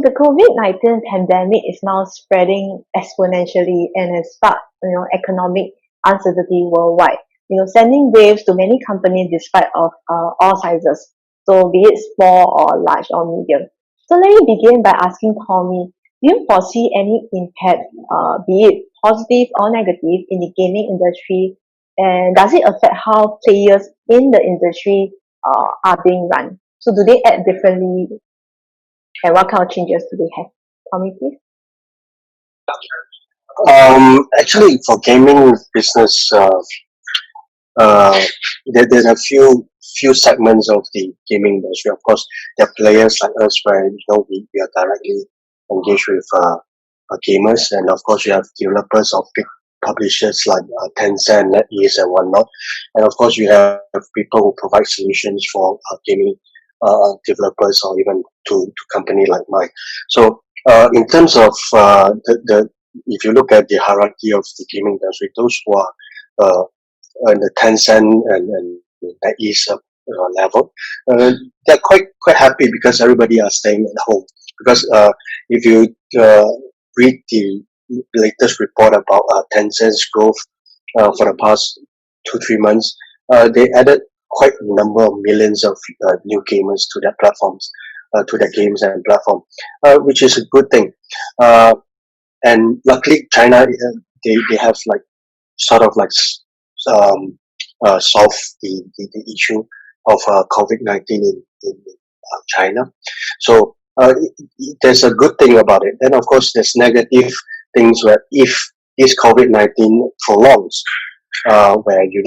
the COVID-19 pandemic is now spreading exponentially and has sparked, economic uncertainty worldwide. Sending waves to many companies despite of all sizes. So be it small or large or medium. So let me begin by asking Tommy, do you foresee any impact, be it positive or negative, in the gaming industry? And does it affect how players in the industry are being run? So do they act differently, and what kind of changes do they have? Tommy, please. Actually, for gaming business, there's a few segments of the gaming industry. Of course, there are players like us where we are directly engaged with gamers, and of course you have developers of big publishers like Tencent, NetEase, and whatnot. And of course you have people who provide solutions for gaming developers or even to company like mine. So in terms of the if you look at the hierarchy of the gaming industry, those who are the Tencent and NetEase level, they're quite happy because everybody are staying at home. Because if you read the latest report about Tencent's growth for the past 2-3 months, they added quite a number of millions of new gamers to their platforms, to their games and platform, which is a good thing. And luckily, China they have like sort of like solve the issue of COVID-19 in China. So there's a good thing about it. Then of course there's negative things where if this COVID-19 prolongs, where you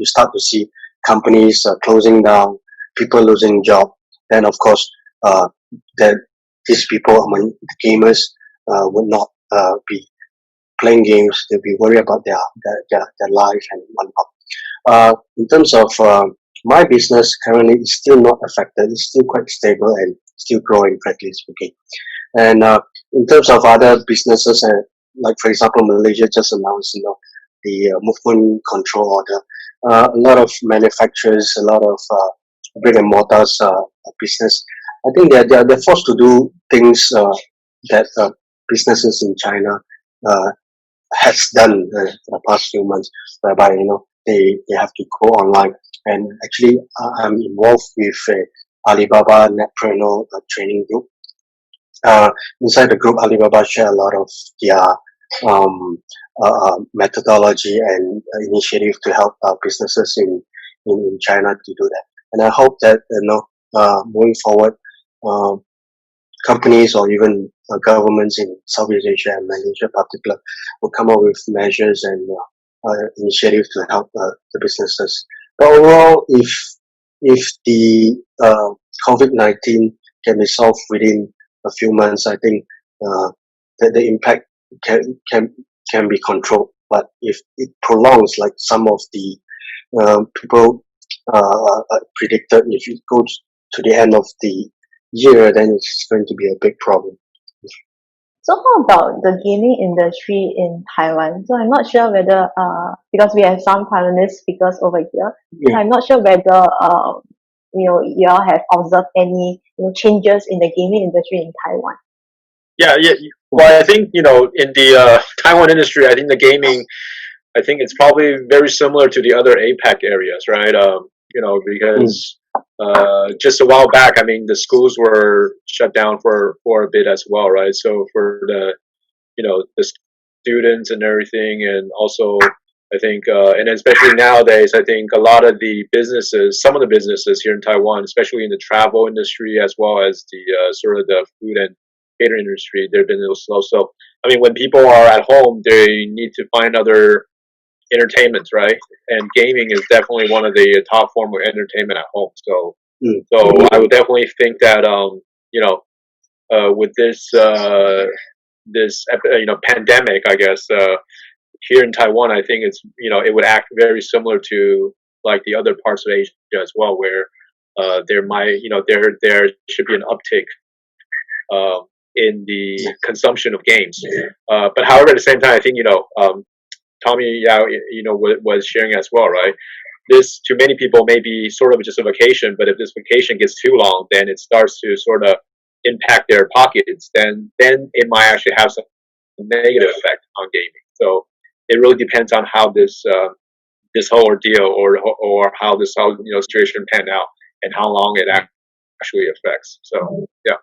start to see companies closing down, people losing job, then of course that these people among the gamers would not be playing games. They'll be worried about their life and whatnot. In terms of my business, currently it's still not affected. It's still quite stable and still growing, frankly speaking. And in terms of other businesses, like for example, Malaysia just announced, the movement control order. A lot of manufacturers, a lot of brick and mortars business. I think they're forced to do things that businesses in China has done for the past few months, whereby they have to go online. And actually, I'm involved with Alibaba Netpreneur training group. Inside the group, Alibaba share a lot of their methodology and initiative to help businesses in China to do that. And I hope that moving forward, companies or even governments in Southeast Asia and Malaysia in particular will come up with measures and initiatives to help the businesses. But overall, if the COVID-19 can be solved within a few months, I think that the impact can be controlled. But if it prolongs, like some of the people predicted, if it goes to the end of the year, then it's going to be a big problem. So how about the gaming industry in Taiwan? So I'm not sure whether, because we have some Taiwanese speakers over here, so I'm not sure whether, you all have observed any changes in the gaming industry in Taiwan. Yeah. Well, I think, in the Taiwan industry, I think the gaming, I think it's probably very similar to the other APAC areas, right? Because just a while back, I mean, the schools were shut down for a bit as well, right? So for the students and everything, and also I think, and especially nowadays, I think a lot of the businesses, some of the businesses here in Taiwan, especially in the travel industry as well as the sort of the food and catering industry, they've been a little slow. So I mean, when people are at home, they need to find other entertainments, right? And gaming is definitely one of the top form of entertainment at home. So I would definitely think that with this pandemic, I guess here in Taiwan, I think it's it would act very similar to like the other parts of Asia as well, where there might there should be an uptick in the consumption of games. But however, at the same time, I think Tommy was sharing as well, right? This to many people may be sort of just a vacation, but if this vacation gets too long, then it starts to sort of impact their pockets, then it might actually have some negative effect on gaming. So it really depends on how this whole ordeal or how this whole situation pan out and how long it actually affects. So yeah.